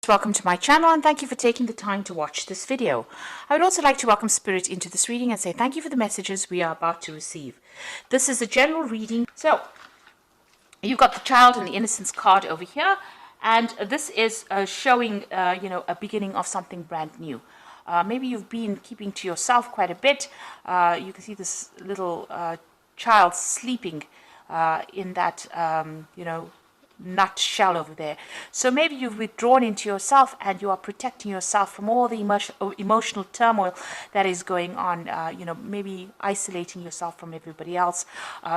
Welcome to my channel and thank you for taking the time to watch this video. I would also like to welcome Spirit into this reading and say thank you for the messages we are about to receive. This is a general reading. So you've got the Child and the Innocence card over here, and this is showing a beginning of something brand new. Maybe you've been keeping to yourself quite a bit. You can see this little child sleeping in that nutshell over there. So maybe you've withdrawn into yourself and you are protecting yourself from all the emotional turmoil that is going on, maybe isolating yourself from everybody else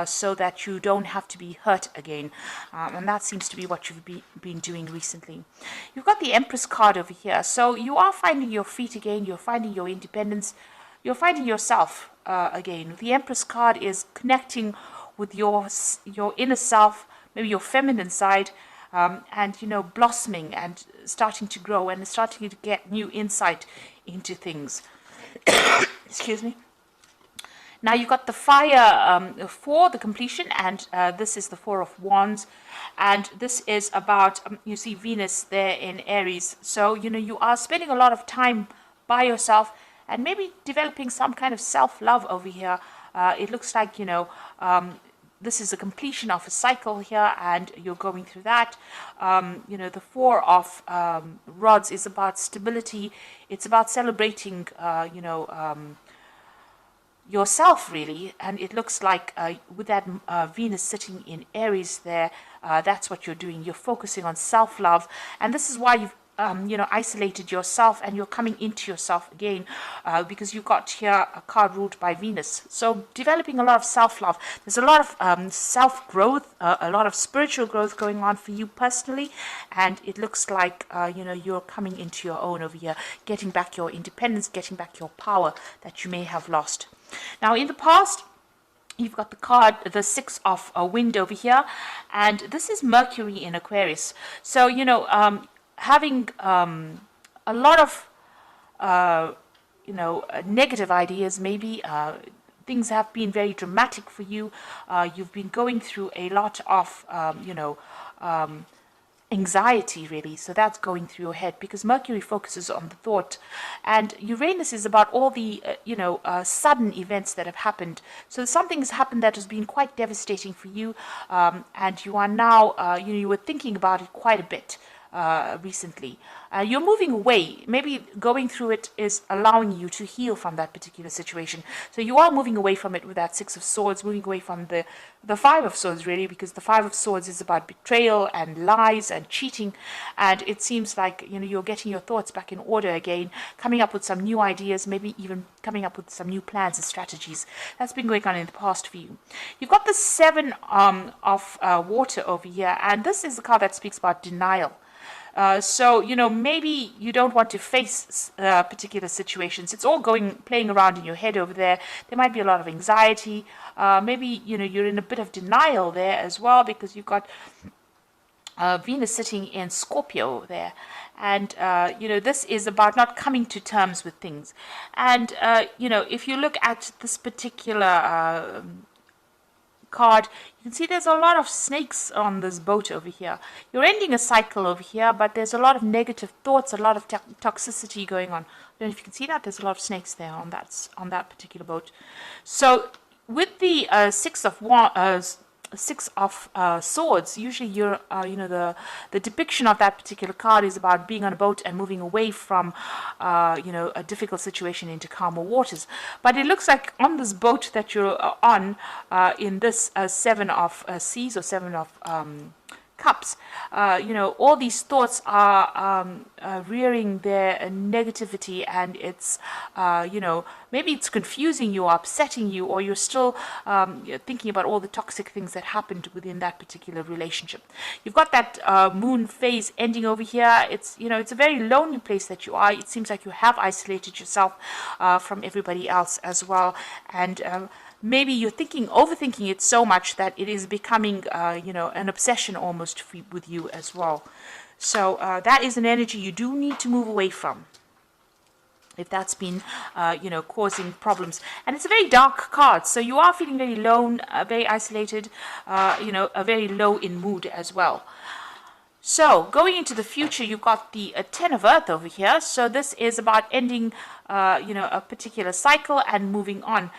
so that you don't have to be hurt again. And that seems to be what you've been doing recently. You've got the Empress card over here. So you are finding your feet again. You're finding your independence. You're finding yourself again. The Empress card is connecting with your inner self, maybe your feminine side, and blossoming and starting to grow and starting to get new insight into things. Excuse me. Now you've got the Fire for the completion, and this is the Four of Wands, and this is about you see Venus there in Aries. So you are spending a lot of time by yourself and maybe developing some kind of self-love over here. It looks like this is a completion of a cycle here, and you're going through that. The Four of Rods is about stability. It's about celebrating, yourself, really. And it looks like with that Venus sitting in Aries there, that's what you're doing. You're focusing on self-love, and this is why you've isolated yourself, and you're coming into yourself again because you've got here a card ruled by Venus. So developing a lot of self-love. There's a lot of self-growth, a lot of spiritual growth going on for you personally, and it looks like you're coming into your own over here, getting back your independence, getting back your power that you may have lost. Now in the past, you've got the card, the Six of Wind over here, and this is Mercury in Aquarius. So having a lot of negative ideas, maybe things have been very dramatic for you. You've been going through a lot of anxiety, really. So that's going through your head because Mercury focuses on the thought, and Uranus is about all the sudden events that have happened. So something has happened that has been quite devastating for you, and you are now you were thinking about it quite a bit recently. You're moving away. Maybe going through it is allowing you to heal from that particular situation. So you are moving away from it with that Six of Swords, moving away from the Five of Swords, really, because the Five of Swords is about betrayal and lies and cheating. And it seems like you're getting your thoughts back in order again, coming up with some new ideas, maybe even coming up with some new plans and strategies. That's been going on in the past for you. You've got the Seven of Water over here, and this is the card that speaks about denial. So maybe you don't want to face particular situations. It's all playing around in your head over there. There might be a lot of anxiety. Maybe you're in a bit of denial there as well, because you've got Venus sitting in Scorpio there, and this is about not coming to terms with things. And if you look at this particular card, you can see there's a lot of snakes on this boat over here. You're ending a cycle over here, but there's a lot of negative thoughts, a lot of toxicity going on. I don't know if you can see that. There's a lot of snakes there on that particular boat. So with the Six of Swords, usually you're the depiction of that particular card is about being on a boat and moving away from a difficult situation into calmer waters. But it looks like on this boat that you're on in this Seven of Seas or Seven of Cups, all these thoughts are rearing their negativity, and it's maybe it's confusing you or upsetting you, or you're still thinking about all the toxic things that happened within that particular relationship. You've got that moon phase ending over here. It's it's a very lonely place that you are. It seems like you have isolated yourself from everybody else as well, and maybe you're overthinking it so much that it is becoming, an obsession almost with you as well. So that is an energy you do need to move away from, if that's been, causing problems. And it's a very dark card, so you are feeling very alone, very isolated, very low in mood as well. So going into the future, you've got the 10 of Earth over here. So this is about ending, a particular cycle and moving on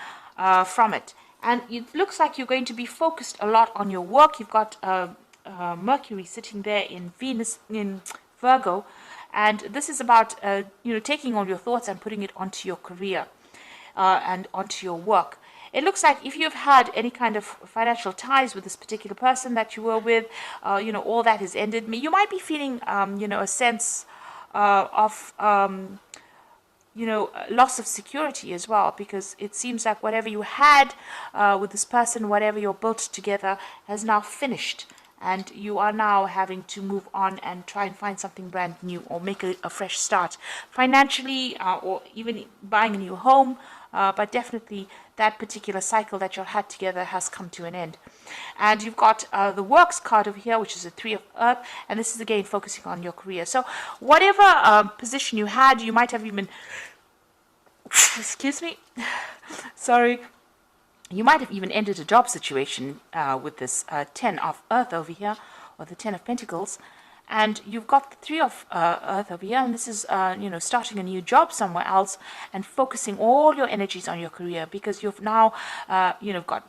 from it. And it looks like you're going to be focused a lot on your work. You've got Mercury sitting there in Venus, in Virgo. And this is about, taking all your thoughts and putting it onto your career and onto your work. It looks like if you've had any kind of financial ties with this particular person that you were with, all that has ended. You might be feeling, a sense of, loss of security as well, because it seems like whatever you had with this person, whatever you're built together, has now finished. And you are now having to move on and try and find something brand new or make a fresh start financially, or even buying a new home. But definitely that particular cycle that you had together has come to an end. And you've got the works card over here, which is a 3 of Earth. And this is again focusing on your career. So whatever position you had, you might have even, excuse me, sorry. You might have even ended a job situation with this 10 of Earth over here, or the 10 of Pentacles. And you've got the 3 of Earth over here, and this is, starting a new job somewhere else and focusing all your energies on your career, because you've now, got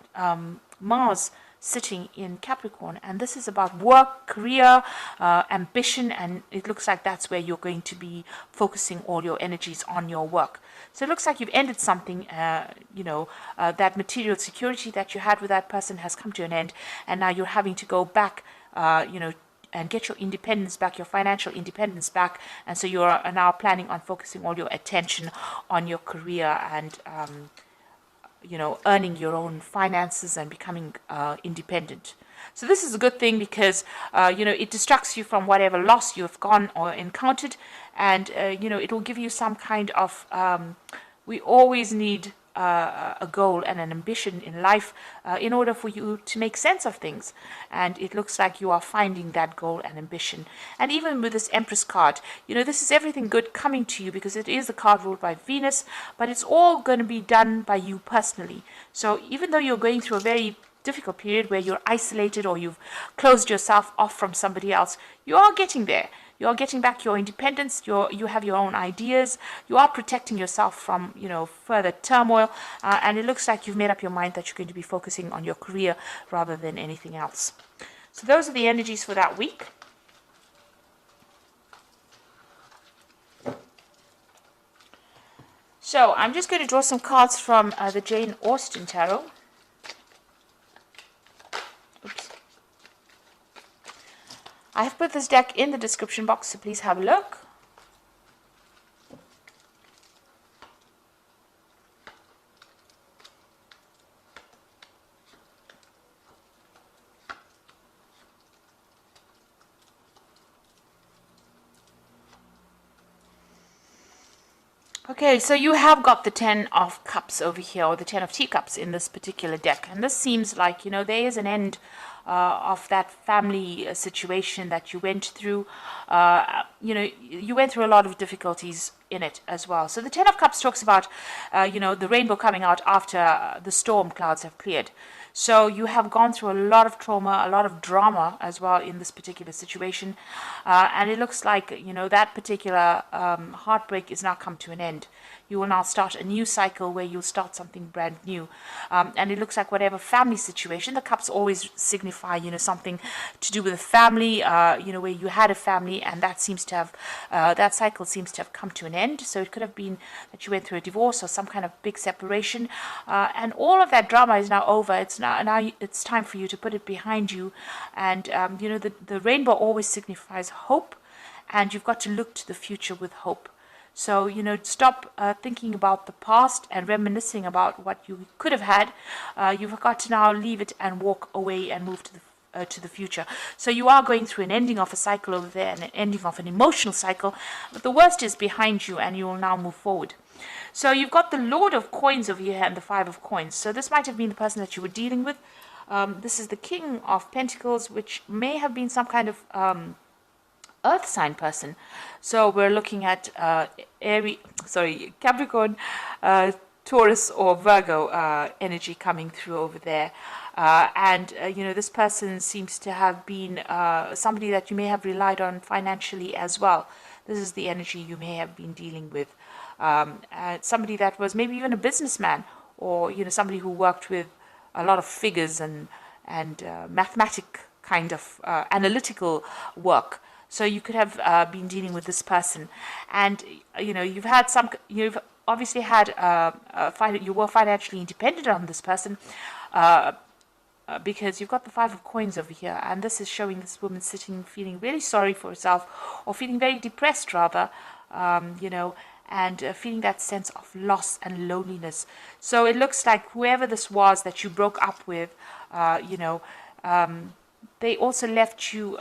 Mars sitting in Capricorn, and this is about work, career, ambition, and it looks like that's where you're going to be focusing all your energies on your work. So it looks like you've ended something, that material security that you had with that person has come to an end, and now you're having to go back, and get your independence back, your financial independence back, and so you're now planning on focusing all your attention on your career and, earning your own finances and becoming independent. So this is a good thing because, it distracts you from whatever loss you have gone or encountered, and, it will give you some kind of, we always need a goal and an ambition in life in order for you to make sense of things. And it looks like you are finding that goal and ambition. And even with this Empress card, this is everything good coming to you, because it is a card ruled by Venus, but it's all going to be done by you personally. So even though you're going through a very difficult period where you're isolated or you've closed yourself off from somebody else, you are getting there. You're getting back your independence. You have your own ideas. You are protecting yourself from, further turmoil. And it looks like you've made up your mind that you're going to be focusing on your career rather than anything else. So those are the energies for that week. So I'm just going to draw some cards from the Jane Austen Tarot. Oops. I have put this deck in the description box, so please have a look. Okay, so you have got the 10 of Cups over here, or the 10 of Teacups in this particular deck. And this seems like, there is an end of that family situation that you went through. You went through a lot of difficulties in it as well. So the 10 of Cups talks about, the rainbow coming out after the storm clouds have cleared. So you have gone through a lot of trauma, a lot of drama as well in this particular situation. And it looks like, that particular heartbreak is now come to an end. You will now start a new cycle where you'll start something brand new. And it looks like whatever family situation, the cups always signify, something to do with a family, where you had a family, and that seems to have, that cycle seems to have come to an end. So it could have been that you went through a divorce or some kind of big separation. And all of that drama is now over. It's now it's time for you to put it behind you. And, the rainbow always signifies hope, and you've got to look to the future with hope. So, stop thinking about the past and reminiscing about what you could have had. You've got to now leave it and walk away and move to the future. So you are going through an ending of a cycle over there and an ending of an emotional cycle. But the worst is behind you, and you will now move forward. So you've got the Lord of Coins over here and the Five of Coins. So this might have been the person that you were dealing with. This is the King of Pentacles, which may have been some kind of earth sign person. So we're looking at Capricorn, Taurus or Virgo energy coming through over there. This person seems to have been somebody that you may have relied on financially as well. This is the energy you may have been dealing with. Somebody that was maybe even a businessman, or somebody who worked with a lot of figures and mathematic kind of analytical work. So you could have been dealing with this person, and you've obviously had you were financially independent on this person. Because you've got the 5 of coins over here, and this is showing this woman sitting feeling really sorry for herself, or feeling very depressed rather, and feeling that sense of loss and loneliness. So it looks like whoever this was that you broke up with, they also left you,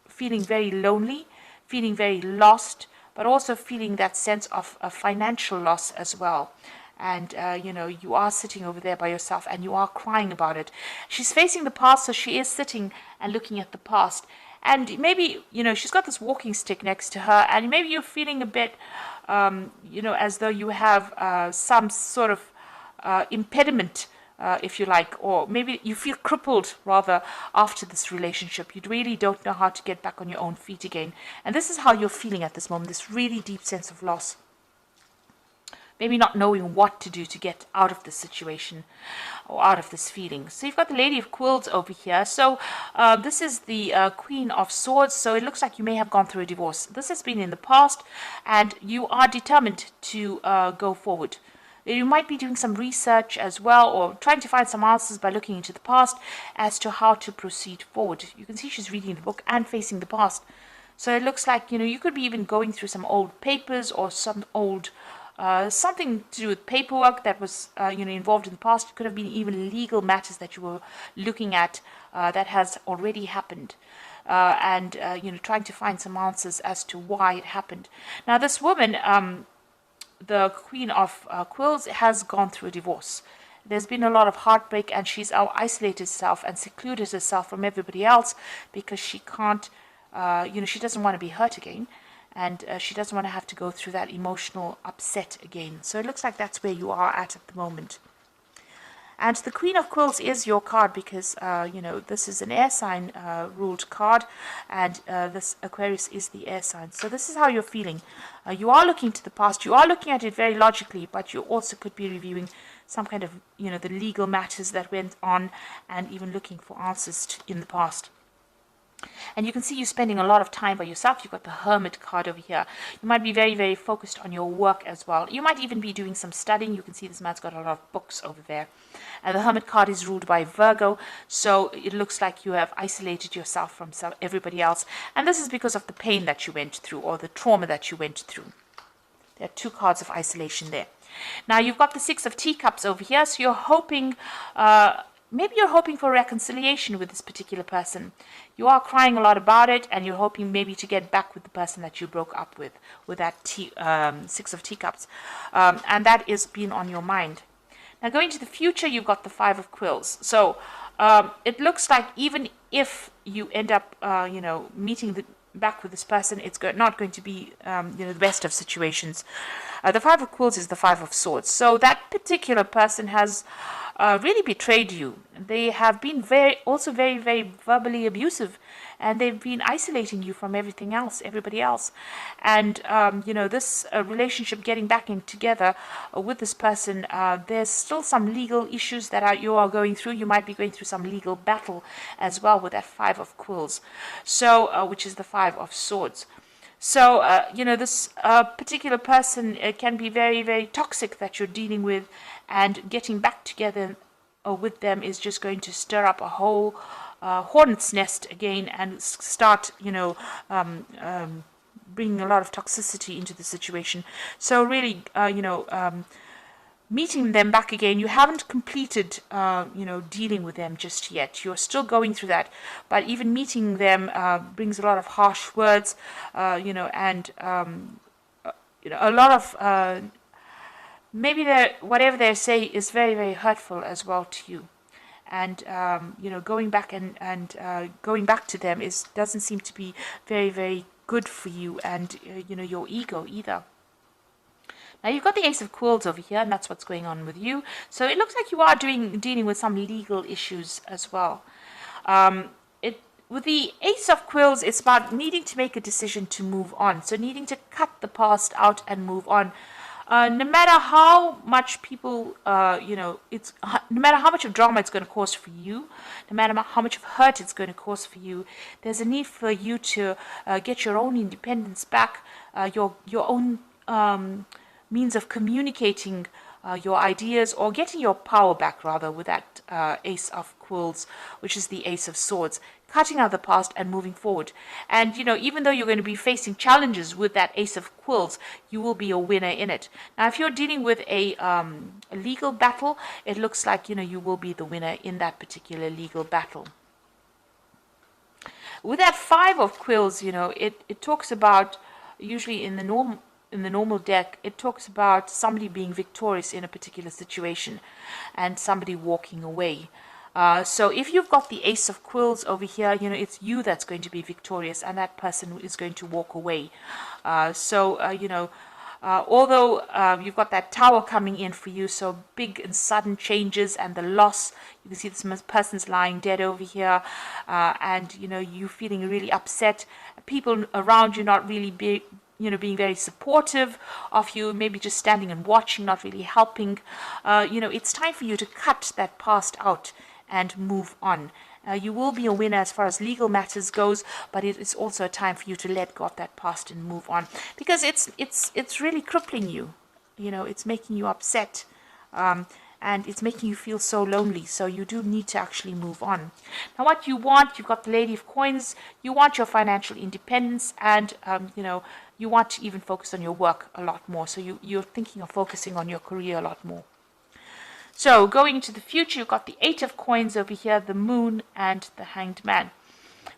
feeling very lonely, feeling very lost, but also feeling that sense of financial loss as well. And, you are sitting over there by yourself and you are crying about it. She's facing the past, so she is sitting and looking at the past. And maybe, she's got this walking stick next to her, and maybe you're feeling a bit, as though you have some sort of impediment, if you like, or maybe you feel crippled rather after this relationship. You really don't know how to get back on your own feet again. And this is how you're feeling at this moment, this really deep sense of loss. Maybe not knowing what to do to get out of this situation or out of this feeling. So you've got the Lady of Quills over here. So this is the Queen of Swords. So it looks like you may have gone through a divorce. This has been in the past, and you are determined to go forward. You might be doing some research as well, or trying to find some answers by looking into the past as to how to proceed forward. You can see she's reading the book and facing the past. So it looks like, you could be even going through some old papers or some old something to do with paperwork that was involved in the past. It could have been even legal matters that you were looking at that has already happened, and trying to find some answers as to why it happened. Now this woman, the Queen of Quills, has gone through a divorce. There's been a lot of heartbreak, and she's isolated herself and secluded herself from everybody else because she can't, she doesn't want to be hurt again. And she doesn't want to have to go through that emotional upset again. So it looks like that's where you are at the moment. And the Queen of Quills is your card because, this is an air sign ruled card. And this Aquarius is the air sign. So this is how you're feeling. You are looking to the past. You are looking at it very logically. But you also could be reviewing some kind of, the legal matters that went on. And even looking for answers in the past. And you can see you spending a lot of time by yourself. You've got the Hermit card over here. You might be very, very focused on your work as well. You might even be doing some studying. You can see this man's got a lot of books over there. And the Hermit card is ruled by Virgo. So it looks like you have isolated yourself from everybody else. And this is because of the pain that you went through, or the trauma that you went through. There are 2 cards of isolation there. Now you've got the 6 of Teacups over here. So you're hoping... maybe you're hoping for reconciliation with this particular person. You are crying a lot about it, and you're hoping maybe to get back with the person that you broke up with that 6 of Teacups. And that is being on your mind. Now, going to the future, you've got the 5 of Quills. So it looks like even if you end up, meeting back with this person, it's not going to be, the best of situations. The 5 of Quills is the 5 of Swords. So that particular person has... really betrayed you. They have been also very, very verbally abusive, and they've been isolating you from everybody else. And, this relationship getting back in together with this person, there's still some legal issues that you are going through. You might be going through some legal battle as well with that 5 of Quills, so which is the 5 of Swords. So, this particular person can be very, very toxic that you're dealing with, and getting back together with them is just going to stir up a whole hornet's nest again and start, bringing a lot of toxicity into the situation. So really, meeting them back again, you haven't completed, dealing with them just yet. You're still going through that. But even meeting them brings a lot of harsh words, and, a lot of... maybe whatever they say is very, very hurtful as well to you. And, going back and going back to them doesn't seem to be very, very good for you and, your ego either. Now you've got the Ace of Quills over here, and that's what's going on with you. So it looks like you are dealing with some legal issues as well. With the Ace of Quills, it's about needing to make a decision to move on. So needing to cut the past out and move on. No matter how much people, no matter how much of drama it's going to cause for you, no matter how much of hurt it's going to cause for you, there's a need for you to get your own independence back, your own means of communicating your ideas, or getting your power back, rather, with that Ace of Quills, which is the Ace of Swords. Cutting out the past and moving forward. And, even though you're going to be facing challenges with that Ace of Quills, you will be a winner in it. Now, if you're dealing with a legal battle, it looks like, you will be the winner in that particular legal battle. With that Five of Quills, it talks about, usually in the normal deck, it talks about somebody being victorious in a particular situation and somebody walking away. So if you've got the Ace of Quills over here, it's you that's going to be victorious, and that person is going to walk away. Although you've got that Tower coming in for you, so big and sudden changes and the loss. You can see this person's lying dead over here, and you feeling really upset. People around you not really being very supportive of you, maybe just standing and watching, not really helping. It's time for you to cut that past out and move on. You will be a winner as far as legal matters goes, but it is also a time for you to let go of that past and move on, because it's really crippling you. It's making you upset, and it's making you feel so lonely. So you do need to actually move on. Now, what you want, you've got the Lady of Coins. You want your financial independence, and you want to even focus on your work a lot more. So you're thinking of focusing on your career a lot more. So going into the future, you've got the Eight of Coins over here, the Moon, and the Hanged Man.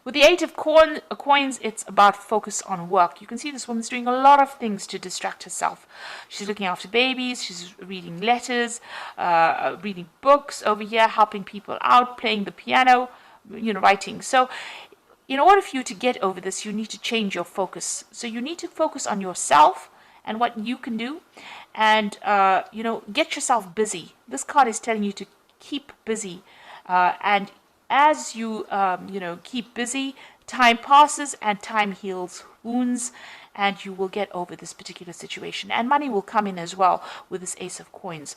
With the Eight of Coins, it's about focus on work. You can see this woman's doing a lot of things to distract herself. She's looking after babies, she's reading letters, reading books over here, helping people out, playing the piano, writing. So in order for you to get over this, you need to change your focus. So you need to focus on yourself and what you can do, and get yourself busy. This card is telling you to keep busy, and as you keep busy, time passes and time heals wounds, and you will get over this particular situation. And money will come in as well with this Ace of Coins.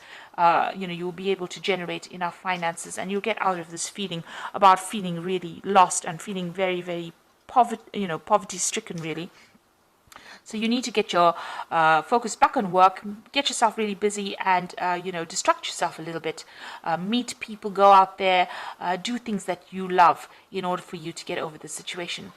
You'll be able to generate enough finances, and you'll get out of this feeling really lost and feeling very, very poverty-stricken, really. So you need to get your focus back on work, get yourself really busy, and, distract yourself a little bit. Meet people, go out there, do things that you love in order for you to get over the situation.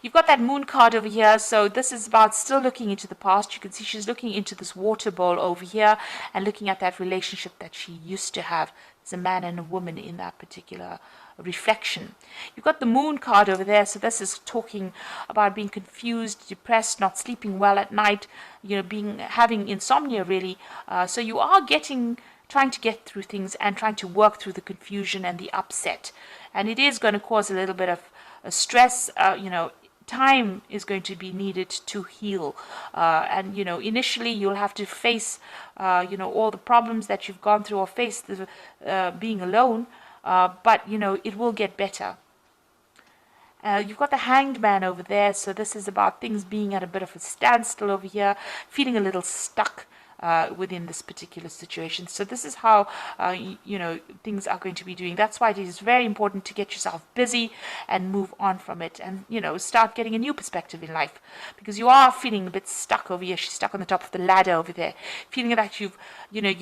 You've got that Moon card over here. So this is about still looking into the past. You can see she's looking into this water bowl over here and looking at that relationship that she used to have. There's a man and a woman in that particular reflection. You've got the Moon card over there, so this is talking about being confused, depressed, not sleeping well at night, having insomnia, really. So you are trying to get through things and trying to work through the confusion and the upset, and it is going to cause a little bit of stress. Time is going to be needed to heal, and initially you'll have to face all the problems that you've gone through, or face the being alone. But it will get better. You've got the Hanged Man over there, so this is about things being at a bit of a standstill over here, feeling a little stuck within this particular situation. So this is how things are going to be doing. That's why it is very important to get yourself busy and move on from it, and start getting a new perspective in life, because you are feeling a bit stuck over here. She's stuck on the top of the ladder over there, feeling that you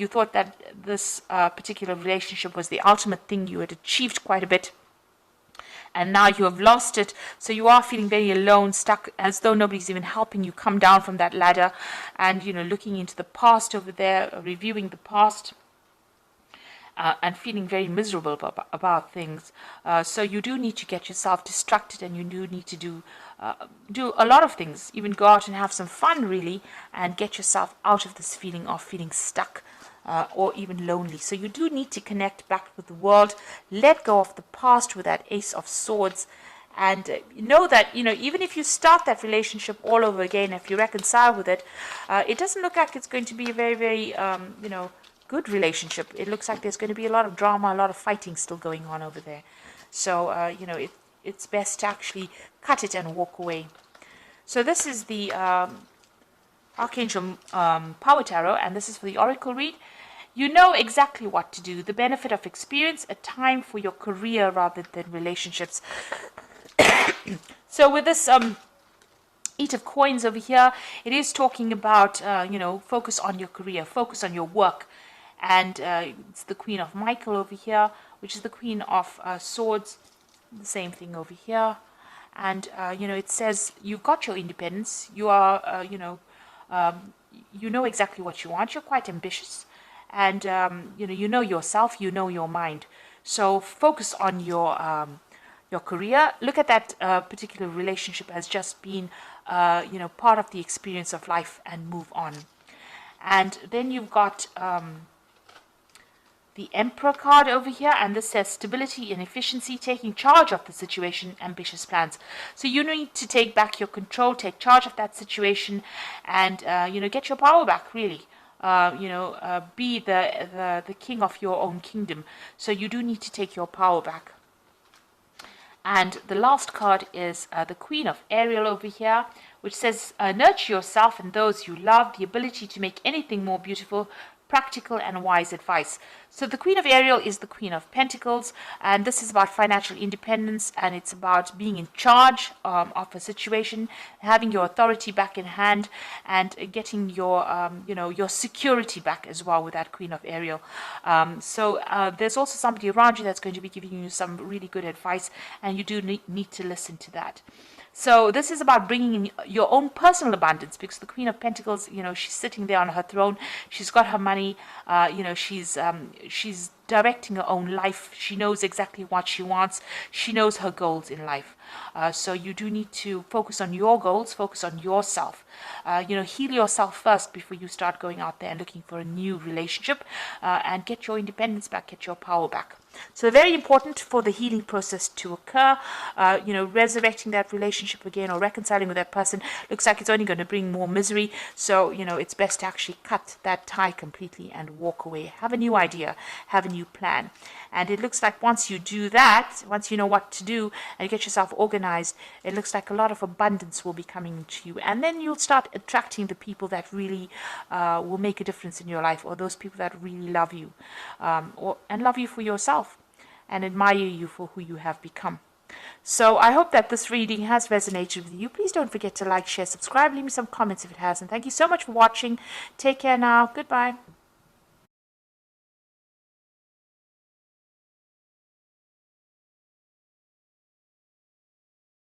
thought that this particular relationship was the ultimate thing. You had achieved quite a bit, and now you have lost it. So you are feeling very alone, stuck, as though nobody's even helping you come down from that ladder, and looking into the past over there, reviewing the past, and feeling very miserable about things. So you do need to get yourself distracted, and you do need to do a lot of things, even go out and have some fun, really, and get yourself out of this feeling of feeling stuck, or even lonely. So you do need to connect back with the world, let go of the past with that Ace of Swords, And know that, even if you start that relationship all over again, if you reconcile with it, it doesn't look like it's going to be a very, very, good relationship. It looks like there's going to be a lot of drama, a lot of fighting still going on over there. So, it's best to actually cut it and walk away. So this is the Archangel Power Tarot, and this is for the Oracle read. You know exactly what to do. The benefit of experience, a time for your career rather than relationships. So with this Eight of Coins over here, it is talking about, focus on your career, focus on your work. And it's the Queen of Michael over here, which is the Queen of Swords. The same thing over here. And, it says you've got your independence. You are, you know exactly what you want. You're quite ambitious. And, you know yourself, you know your mind. So focus on your career. Look at that particular relationship as just being, part of the experience of life, and move on. And then you've got the Emperor card over here, and this says stability and efficiency, taking charge of the situation, ambitious plans. So you need to take back your control, take charge of that situation, and get your power back, really. Be the king of your own kingdom. So you do need to take your power back. And the last card is the Queen of Ariel over here, which says nurture yourself and those you love, the ability to make anything more beautiful, practical and wise advice. So the Queen of Ariel is the Queen of Pentacles, and this is about financial independence, and it's about being in charge of a situation, having your authority back in hand, and getting your your security back as well with that Queen of Ariel. So there's also somebody around you that's going to be giving you some really good advice, and you do need to listen to that. So this is about bringing in your own personal abundance, because the Queen of Pentacles, she's sitting there on her throne. She's got her money. She's directing her own life. She knows exactly what she wants. She knows her goals in life. So you do need to focus on your goals, focus on yourself. Heal yourself first before you start going out there and looking for a new relationship, and get your independence back, get your power back. So very important for the healing process to occur. Resurrecting that relationship again or reconciling with that person looks like it's only going to bring more misery. So, it's best to actually cut that tie completely and walk away. Have a new idea, have a new plan. And it looks like once you do that, once you know what to do and get yourself organized, it looks like a lot of abundance will be coming to you. And then you'll start attracting the people that really will make a difference in your life, or those people that really love you, and love you for yourself and admire you for who you have become. So I hope that this reading has resonated with you. Please don't forget to like, share, subscribe, leave me some comments if it has. And thank you so much for watching. Take care now. Goodbye.